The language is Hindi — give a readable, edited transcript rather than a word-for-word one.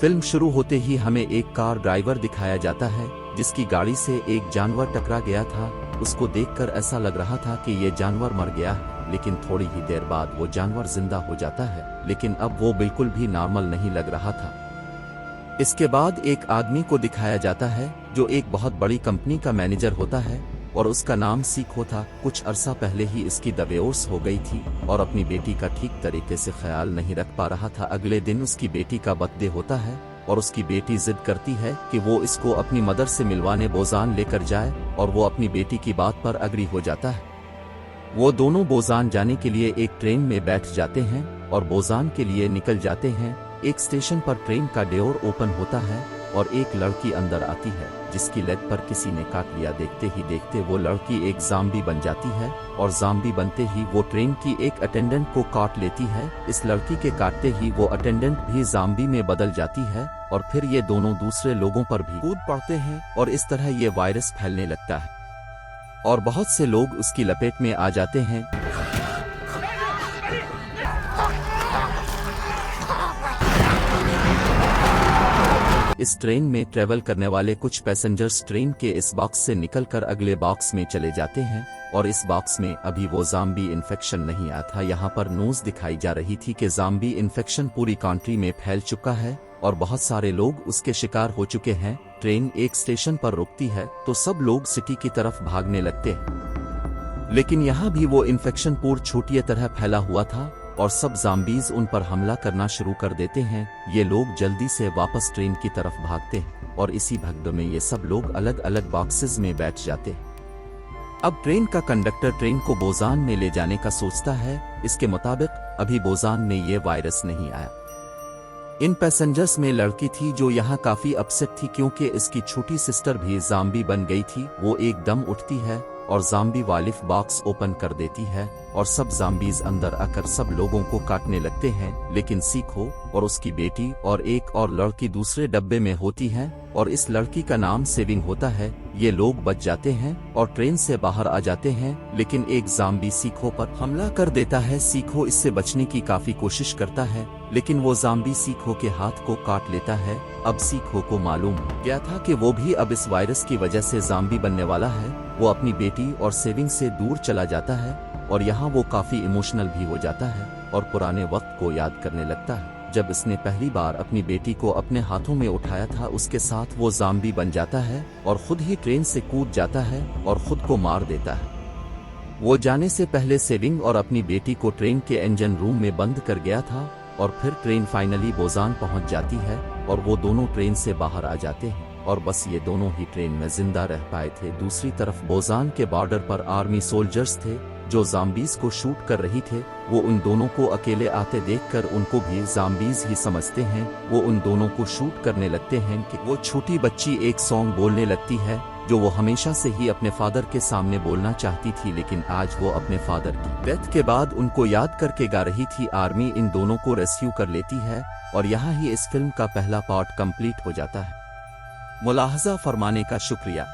फिल्म शुरू होते ही हमें एक कार ड्राइवर दिखाया जाता है जिसकी गाड़ी से एक जानवर टकरा गया था। उसको देखकर ऐसा लग रहा था कि ये जानवर मर गया है, लेकिन थोड़ी ही देर बाद वो जानवर जिंदा हो जाता है, लेकिन अब वो बिल्कुल भी नॉर्मल नहीं लग रहा था। इसके बाद एक आदमी को दिखाया जाता है जो एक बहुत बड़ी कंपनी का मैनेजर होता है और उसका नाम सीखो था। कुछ अरसा पहले ही इसकी डिवोर्स हो गई थी और अपनी बेटी का ठीक तरीके से ख्याल नहीं रख पा रहा था। अगले दिन उसकी बेटी का बर्थडे होता है और उसकी बेटी जिद करती है कि वो इसको अपनी मदर से मिलवाने बोजान लेकर जाए और वो अपनी बेटी की बात पर अग्री हो जाता है। वो दोनों बोजान जाने के लिए एक ट्रेन में बैठ जाते हैं और बोजान के लिए निकल जाते हैं। एक स्टेशन पर ट्रेन का डोर ओपन होता है और एक लड़की अंदर आती है जिसकी लेग पर किसी ने काट लिया। देखते ही देखते वो लड़की एक ज़ॉम्बी बन जाती है और ज़ॉम्बी बनते ही वो ट्रेन की एक अटेंडेंट को काट लेती है। इस लड़की के काटते ही वो अटेंडेंट भी ज़ॉम्बी में बदल जाती है और फिर ये दोनों दूसरे लोगों पर भी कूद पड़ते हैं और इस तरह ये वायरस फैलने लगता है और बहुत से लोग उसकी लपेट में आ जाते हैं। इस ट्रेन में ट्रेवल करने वाले कुछ पैसेंजर्स ट्रेन के इस बॉक्स से निकलकर अगले बॉक्स में चले जाते हैं और इस बॉक्स में अभी वो ज़ॉम्बी इन्फेक्शन नहीं आया था। यहाँ पर न्यूज़ दिखाई जा रही थी कि ज़ॉम्बी इन्फेक्शन पूरी कंट्री में फैल चुका है और बहुत सारे लोग उसके शिकार हो चुके हैं। ट्रेन एक स्टेशन पर रुकती है तो सब लोग सिटी की तरफ भागने लगते हैं, लेकिन यहाँ भी वो इन्फेक्शन पूरी छोटी तरह फैला हुआ था और सब ज़ॉम्बीज उन पर हमला करना शुरू कर देते हैं। ये लोग जल्दी से वापस ट्रेन की तरफ भागते हैं और इसी भगदड़ में ये सब लोग अलग अलग बॉक्सेस में बैठ जाते हैं। अब ट्रेन का कंडक्टर ट्रेन को बोजान में ले जाने का सोचता है। इसके मुताबिक अभी बोजान में ये वायरस नहीं आया। इन पैसेंजर्स में लड़की थी जो यहाँ काफी अपसेट थी क्योंकि इसकी छोटी सिस्टर भी ज़ॉम्बी बन गई थी। वो एकदम उठती है और ज़ॉम्बी वालिफ बॉक्स ओपन कर देती है और सब ज़ॉम्बीज अंदर आकर सब लोगों को काटने लगते हैं, लेकिन सीखो और उसकी बेटी और एक और लड़की दूसरे डब्बे में होती हैं और इस लड़की का नाम सेविंग होता है। ये लोग बच जाते हैं और ट्रेन से बाहर आ जाते हैं, लेकिन एक ज़ॉम्बी सीखो पर हमला कर देता है। सीखो इससे बचने की काफी कोशिश करता है, लेकिन वो ज़ॉम्बी सीखो के हाथ को काट लेता है। अब सीखो को मालूम गया था कि वो भी अब इस वायरस की वजह से ज़ॉम्बी बनने वाला है। वो अपनी बेटी और सेविंग से दूर चला जाता है और यहाँ वो काफी इमोशनल भी हो जाता है और पुराने वक्त को याद करने लगता है जब इसने पहली बार अपनी बेटी को अपने हाथों में उठाया था। उसके साथ वो ज़ॉम्बी बन जाता है और खुद ही ट्रेन से कूद जाता है और खुद को मार देता है। वो जाने से पहले सेविंग और अपनी बेटी को ट्रेन के इंजन रूम में बंद कर गया था और फिर ट्रेन फाइनली बोजान पहुंच जाती है और वो दोनों ट्रेन से बाहर आ जाते हैं और बस ये दोनों ही ट्रेन में जिंदा रह पाए थे। दूसरी तरफ बोजान के बॉर्डर पर आर्मी सोल्जर्स थे जो ज़ॉम्बीज को शूट कर रही थे। वो उन दोनों को अकेले आते देखकर उनको भी ज़ॉम्बीज ही समझते हैं। वो उन दोनों को शूट करने लगते हैं कि वो छोटी बच्ची एक सॉन्ग बोलने लगती है जो वो हमेशा से ही अपने फादर के सामने बोलना चाहती थी, लेकिन आज वो अपने फादर की डेथ के बाद उनको याद करके गा रही थी। आर्मी इन दोनों को रेस्क्यू कर लेती है और यहाँ ही इस फिल्म का पहला पार्ट कंप्लीट हो जाता है। मुलाहजा फरमाने का शुक्रिया।